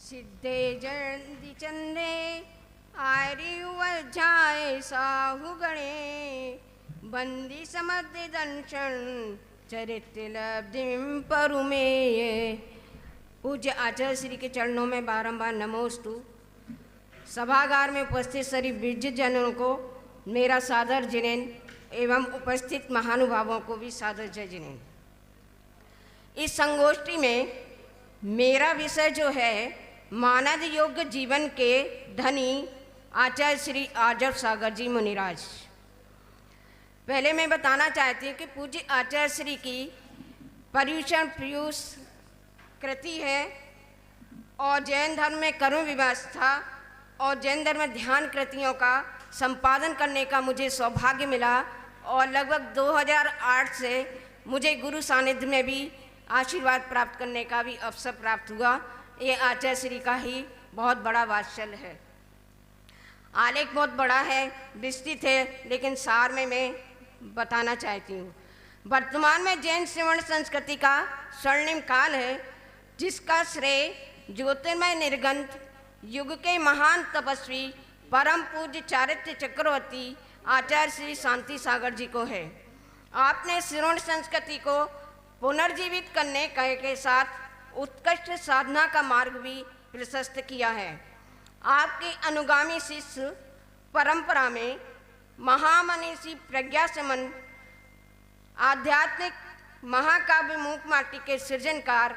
सिद्धे जयंती चंदे आर्य जाए साहु गणे बंदी समझ दंशन चरित्र लब्धिम परुमेय। पूज्य आचार्य श्री के चरणों में बारंबार नमोस्तु। सभागार में उपस्थित सभी विज्ञ जनों को मेरा सादर जिनेन एवं उपस्थित महानुभावों को भी सादर जय जिनेन। इस संगोष्ठी में मेरा विषय जो है मानव योग्य जीवन के धनी आचार्य श्री आर्जव सागर जी मुनिराज। पहले मैं बताना चाहती हूँ कि पूज्य आचार्य श्री की पर्यूषण पीयूष कृति है और जैन धर्म में कर्म व्यवस्था और जैन धर्म में ध्यान कृतियों का संपादन करने का मुझे सौभाग्य मिला और लगभग 2008 से मुझे गुरु सानिध्य में भी आशीर्वाद प्राप्त करने का भी अवसर प्राप्त हुआ। ये आचार्य श्री का ही बहुत बड़ा वात्सल्य है। आलेख बहुत बड़ा है, विस्तृत है, लेकिन सार में मैं बताना चाहती हूँ। वर्तमान में जैन श्रवण संस्कृति का स्वर्णिम काल है, जिसका श्रेय ज्योतिर्मय निर्गंथ युग के महान तपस्वी परम पूज्य चारित्र चक्रवर्ती आचार्य श्री शांति सागर जी को है। आपने श्रवण संस्कृति को पुनर्जीवित करने के साथ उत्कृष्ट साधना का मार्ग भी प्रशस्त किया है। आपके अनुगामी शिष्य परंपरा में महामनीषी प्रज्ञा समन आध्यात्मिक महाकाव्य मूक माटी के सृजनकार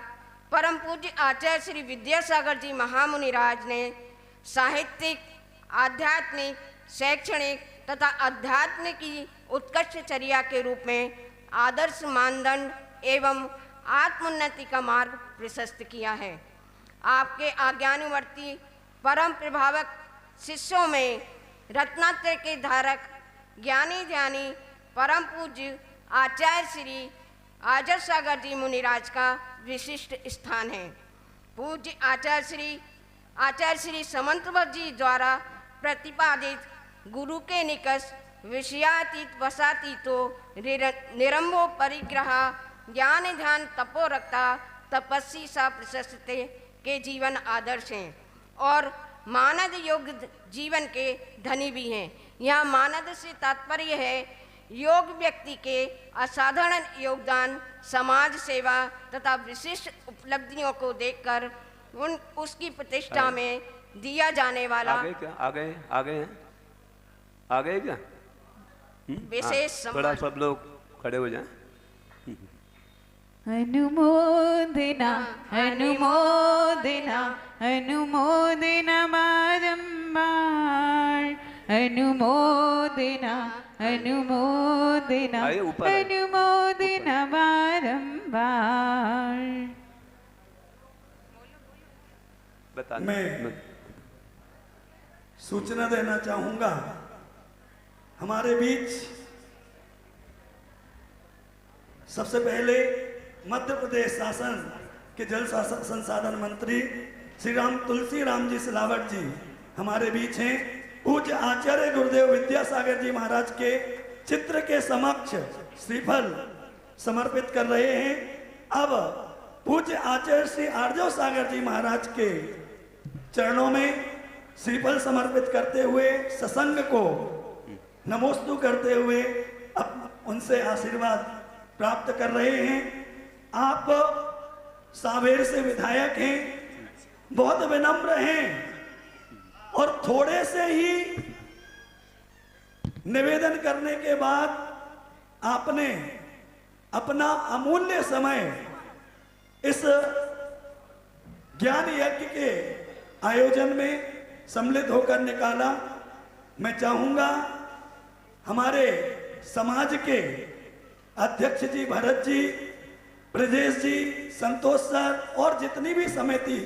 परम पूज्य आचार्य श्री विद्यासागर जी महामुनिराज ने साहित्यिक, आध्यात्मिक, शैक्षणिक तथा आध्यात्मिक की उत्कृष्ट चर्या के रूप में आदर्श मानदंड एवं आत्मोन्नति का मार्ग प्रशस्त किया है। आपके आज्ञानुवर्ती परम प्रभावक शिष्यों में रत्नात्रय के धारक ज्ञानी ध्यानी परम पूज्य आचार्य श्री आर्जव सागर जी मुनिराज का विशिष्ट स्थान है। पूज्य आचार्य श्री समंतभट्ट जी द्वारा प्रतिपादित गुरु के निकष विषयातीत वसातीतो निरंभो परिग्रह ज्ञान ध्यान तपोरक्ता तपस्वी सा प्रशस्ते के जीवन आदर्श हैं और मानव योग जीवन के धनी भी हैं। यहाँ मानव से तात्पर्य है योग व्यक्ति के असाधारण योगदान, समाज सेवा तथा विशिष्ट उपलब्धियों को देखकर उसकी प्रतिष्ठा में दिया जाने वाला आ गए क्या विशेष थोड़ा सब लोग खड़े हो जाएं। अनुमोदना अनुमोदना अनुमोदना बारंबार अनुमोदना अनुमोदना अनुमोदना बारंबार। मैं सूचना देना चाहूंगा, हमारे बीच सबसे पहले मध्य प्रदेश शासन के जल संसाधन मंत्री श्री राम तुलसी राम जी सिलावट जी हमारे बीच हैं। पूज्य आचार्य गुरुदेव विद्यासागर जी महाराज के चित्र के समक्ष श्रीफल समर्पित कर रहे हैं। अब पूज्य आचार्य श्री आर्जव सागर जी महाराज के चरणों में श्रीफल समर्पित करते हुए सत्संग को नमोस्तु करते हुए अब उनसे आशीर्वाद प्राप्त कर रहे हैं। आप सांवेर से विधायक हैं, बहुत विनम्र हैं और थोड़े से ही निवेदन करने के बाद आपने अपना अमूल्य समय इस ज्ञान यज्ञ के आयोजन में सम्मिलित होकर निकाला। मैं चाहूंगा हमारे समाज के अध्यक्ष जी भरत जी, ब्रजेश जी, संतोष सर और जितनी भी समिति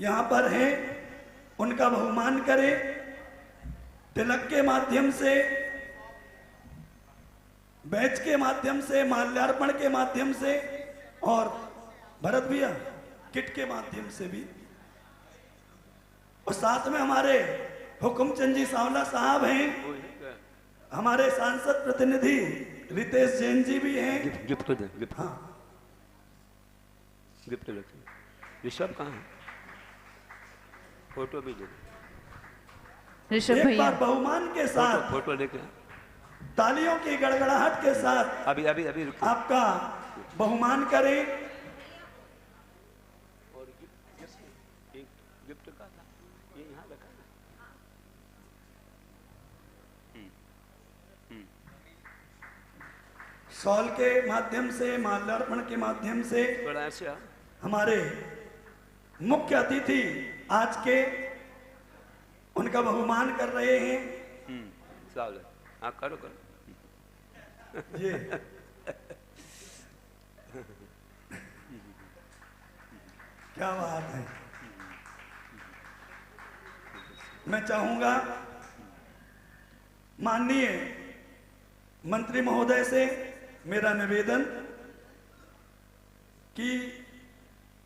यहाँ पर हैं उनका बहुमान करें। तिलक के माध्यम से, बैच के माध्यम से, माल्यार्पण के माध्यम से और भरत भैया किट के माध्यम से भी। और साथ में हमारे हुकुमचंद जी सांवला साहब हैं, हमारे सांसद प्रतिनिधि रितेश जैन जी भी हैं। गिफ्ट हाँ गिफ्ट। ऋषभ कहाँ है? फोटो भी ले ऋषभ एक भैया बार बहुमान के साथ फोटो लेके तालियों की गड़गड़ाहट के साथ अभी अभी अभी रुकिए। आपका बहुमान करें। गिफ्ट का था ये यहाँ रखा है। शॉल के माध्यम से, माल्यार्पण के माध्यम से थोड़ा ऐसे आओ। हमारे मुख्य अतिथि आज के उनका बहुमान कर रहे हैं। सावले हाँ करो करो ये क्या बात है। मैं चाहूंगा माननीय मंत्री महोदय से मेरा निवेदन कि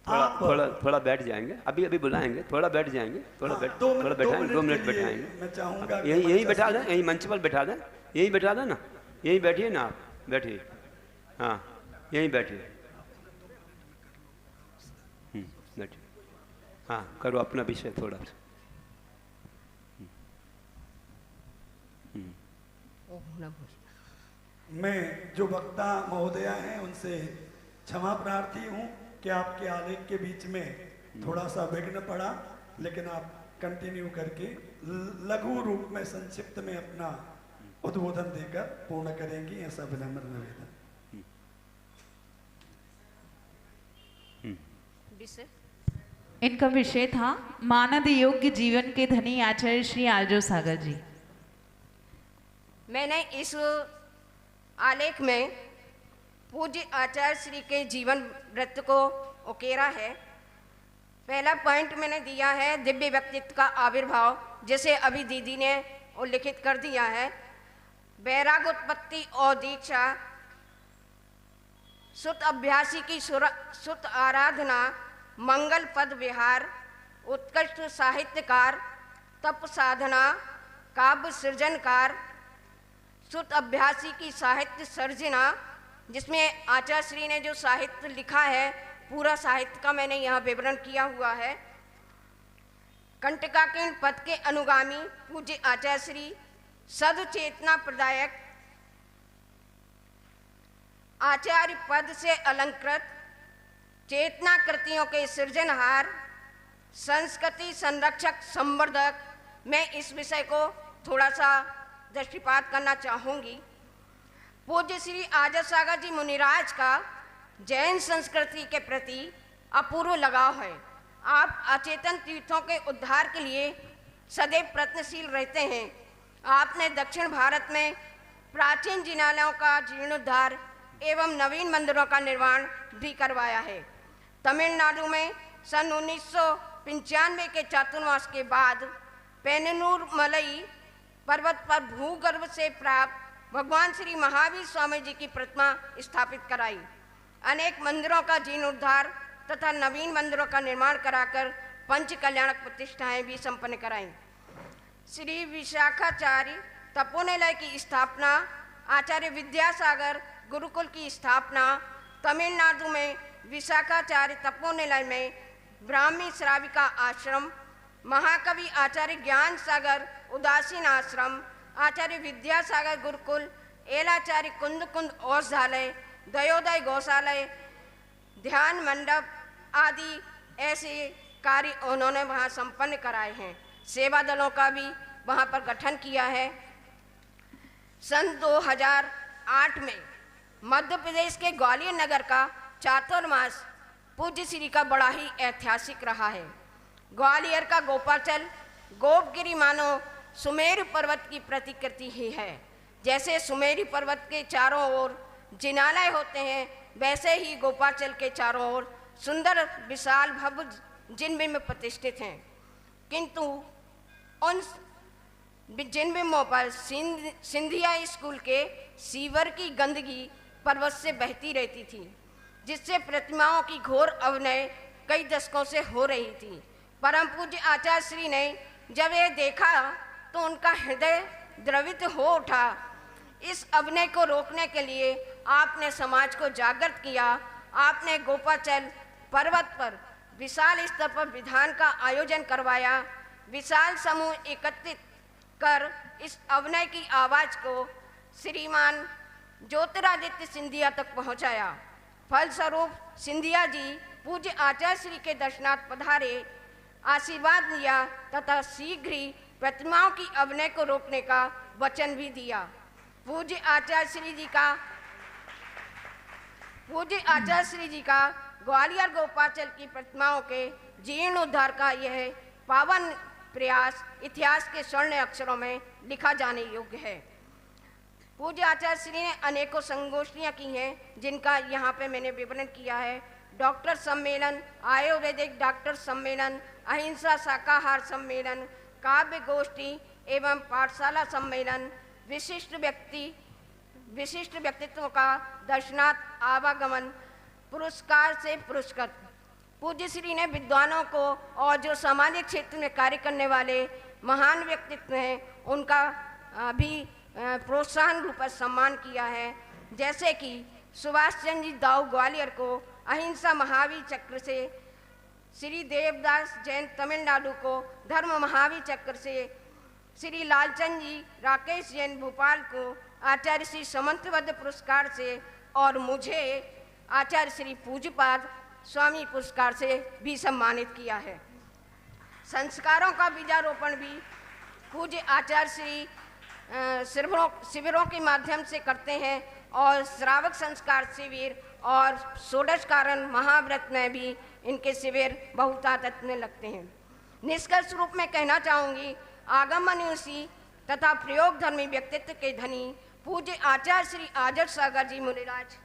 थोड़ा आप थोड़ा थोड़ा बैठ जाएंगे। अभी अभी बुलाएंगे, थोड़ा बैठ जाएंगे, थोड़ा बैठ थोड़ा बैठाएंगे, 2 मिनट के लिए बैठाएंगे। मैं चाहूंगा कि यही मंच बैठा दें, यही मंच पर बैठा दें, यही बैठा दें ना, यही बैठिए ना, आप बैठिए। हाँ यही बैठिए। बैठिए। हाँ करो अपना विषय थोड़ा सा। मैं जो वक्ता महोदया हैं उनसे क्षमा प्रार्थी हूं कि आपके आलेख के बीच में थोड़ा सा विघ्न पड़ा, लेकिन आप कंटिन्यू करके लघु रूप में संक्षिप्त में अपना उद्बोधन देकर पूर्ण करेंगी, ऐसा विनम्र निवेदन। इनका विषय था मानद योग्य जीवन के धनी आचार्य श्री आर्जो सागर जी। मैंने इस आलेख में पूज्य आचार्य श्री के जीवन वृत्त को उकेरा है। पहला पॉइंट मैंने दिया है दिव्य व्यक्तित्व का आविर्भाव, जैसे अभी दीदी ने उल्लिखित कर दिया है। वैराग उत्पत्ति और दीक्षा, सुत अभ्यासी की सुत आराधना, मंगल पद विहार, उत्कृष्ट साहित्यकार, तप साधना, काव्य सृजनकार, सुत अभ्यासी की साहित्य सर्जना, जिसमें आचार्य श्री ने जो साहित्य लिखा है पूरा साहित्य का मैंने यहाँ विवरण किया हुआ है। कंटकाकीर्ण पद के अनुगामी पूज्य आचार्य श्री, सदचेतना प्रदायक, आचार्य पद से अलंकृत, चेतना कृतियों के सृजनहार, संस्कृति संरक्षक संवर्धक। मैं इस विषय को थोड़ा सा दृष्टिपात करना चाहूँगी। पूज्य श्री आर्जो सागर जी मुनिराज का जैन संस्कृति के प्रति अपूर्व लगाव है। आप अचेतन तीर्थों के उद्धार के लिए सदैव प्रयत्नशील रहते हैं। आपने दक्षिण भारत में प्राचीन जिनालयों का जीर्णोद्धार एवं नवीन मंदिरों का निर्माण भी करवाया है। तमिलनाडु में सन 1995 के चातुर्मास के बाद पेननूर मलई पर्वत पर भूगर्भ से प्राप्त भगवान श्री महावीर स्वामी जी की प्रतिमा स्थापित कराई। अनेक मंदिरों का जीर्णोद्धार तथा नवीन मंदिरों का निर्माण कराकर पंच कल्याणक प्रतिष्ठाएं भी संपन्न कराई। श्री विशाखाचार्य तपोनिलय की स्थापना, आचार्य विद्यासागर गुरुकुल की स्थापना, तमिलनाडु में विशाखाचार्य तपोनिलय में ब्राह्मी श्राविका आश्रम, महाकवि आचार्य ज्ञान सागर उदासीन आश्रम, आचार्य विद्यासागर गुरुकुल, एलाचार्य कुंद कुंद औषधालय, दयोदय गौशालय, ध्यान मंडप आदि ऐसे कार्य उन्होंने वहाँ संपन्न कराए हैं। सेवा दलों का भी वहाँ पर गठन किया है। सन 2008 में मध्य प्रदेश के ग्वालियर नगर का चातुर्मास पूज्य श्री का बड़ा ही ऐतिहासिक रहा है। ग्वालियर का गोपाचल गोपगिरी मानो सुमेरु पर्वत की प्रतिकृति ही है। जैसे सुमेरु पर्वत के चारों ओर जिनालय होते हैं, वैसे ही गोपाचल के चारों ओर सुंदर विशाल भव्य जिनबिंब प्रतिष्ठित हैं। किंतु उन जिनबिंबों पर सिंधिया स्कूल के सीवर की गंदगी पर्वत से बहती रहती थी, जिससे प्रतिमाओं की घोर अवनय कई दशकों से हो रही थी। परम पूज्य आचार्य श्री ने जब यह देखा तो उनका हृदय द्रवित हो उठा। इस अवनय को रोकने के लिए आपने समाज को जागृत किया। आपने गोपाचल पर्वत पर विशाल स्तर पर विधान का आयोजन करवाया विशाल समूह एकत्रित कर इस अभिनय की आवाज को श्रीमान ज्योतिरादित्य सिंधिया तक पहुंचाया। फलस्वरूप सिंधिया जी पूज्य आचार्य श्री के दर्शनार्थ पधारे, आशीर्वाद लिया तथा शीघ्र ही प्रतिमाओं की अभिनय को रोकने का वचन भी दिया। पूज्य आचार्य श्री जी का ग्वालियर गोपाचल की प्रतिमाओं के जीर्णोद्धार का यह पावन प्रयास इतिहास के स्वर्ण अक्षरों में लिखा जाने योग्य है। पूज्य आचार्य श्री ने अनेकों संगोष्ठियां की हैं, जिनका यहाँ पे मैंने विवरण किया है। डॉक्टर सम्मेलन, आयुर्वेदिक डॉक्टर सम्मेलन, अहिंसा शाकाहार सम्मेलन, काव्य गोष्ठी एवं पाठशाला सम्मेलन, विशिष्ट व्यक्तित्वों का दर्शनार्थ आवागमन, पुरस्कार से पुरस्कृत। पूज्य श्री ने विद्वानों को और जो सामाजिक क्षेत्र में कार्य करने वाले महान व्यक्तित्व हैं, उनका भी प्रोत्साहन रूप सम्मान किया है। जैसे कि सुभाष चंद्र जी दाऊ ग्वालियर को अहिंसा महावीर चक्र से, श्री देवदास जैन तमिलनाडु को धर्म महावीर चक्र से, श्री लालचंद जी राकेश जैन भोपाल को आचार्य श्री समंतबद्ध पुरस्कार से, और मुझे आचार्य श्री पूज्यपाद स्वामी पुरस्कार से भी सम्मानित किया है। संस्कारों का बीजारोपण भी पूज्य आचार्य श्री शिविरों के माध्यम से करते हैं, और श्रावक संस्कार शिविर और षोडश कारण महाव्रत में भी इनके शिविर बहुतायत में लगते हैं। निष्कर्ष रूप में कहना चाहूँगी, आगमनुषी तथा प्रयोग धर्मी व्यक्तित्व के धनी पूज्य आचार्य श्री आदर्श सागर जी मुनिराज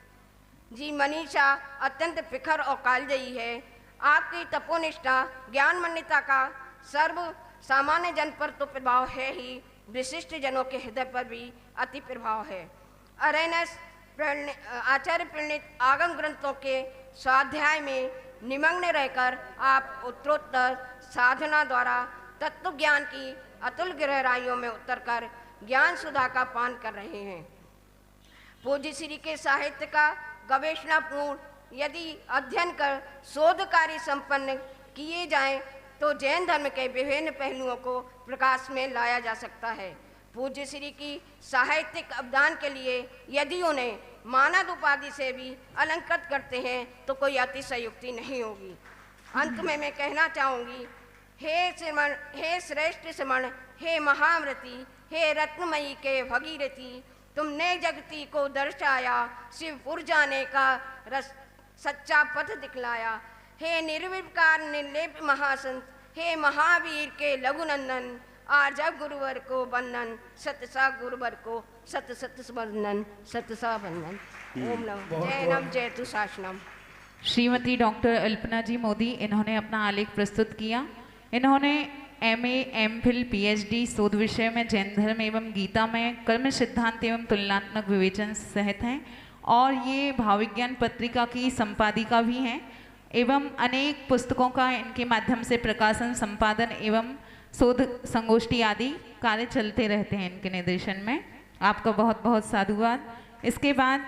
जी मनीषा अत्यंत फिखर और कालजयी है। आपकी तपोनिष्ठा ज्ञान मान्यता का सर्व सामान्य जन पर तो प्रभाव है ही, विशिष्ट जनों के हृदय पर भी अति प्रभाव है। अरण्यस आचार्य प्रणीत आगम ग्रंथों के स्वाध्याय में निमग्न रहकर आप उत्तरोत्तर साधना द्वारा तत्व ज्ञान की अतुल गहराइयों में उतरकर ज्ञान सुधा का पान कर रहे हैं। पूज्य श्री के साहित्य का गवेषणापूर्ण यदि अध्ययन कर शोध कार्य संपन्न किए जाएं, तो जैन धर्म के विभिन्न पहलुओं को प्रकाश में लाया जा सकता है। पूज्य श्री की साहित्यिक अवदान के लिए यदि उन्हें मानद उपाधि से भी अलंकृत करते हैं तो कोई अतिशयोक्ति नहीं होगी। अंत में मैं कहना चाहूँगी, हे श्रेष्ठ श्रमण, हे महामृति, हे रत्नमयी के भगीरथी, तुमने जगती को दर्शाया, शिवपुर जाने का सच्चा पथ दिखलाया। हे निर्विकार निर्लेप महासंत, हे महावीर के लघुनंदन, आजा गुरुवर को वंदन, सतसा गुरुवर को सत सत वंदन, सतसा वंदन। ओम नमः जैनम जयतु शासनम। श्रीमती डॉक्टर अल्पना जी मोदी, इन्होंने अपना आलेख प्रस्तुत किया। इन्होंने MA, MPhil, PhD शोध विषय में जैन धर्म एवं गीता में कर्म सिद्धांत एवं तुलनात्मक विवेचन सहित हैं, और ये भावविज्ञान पत्रिका की संपादिका भी हैं, एवं अनेक पुस्तकों का इनके माध्यम से प्रकाशन, संपादन एवं शोध संगोष्ठी आदि कार्य चलते रहते हैं इनके निर्देशन में। आपका बहुत बहुत साधुवाद। इसके बाद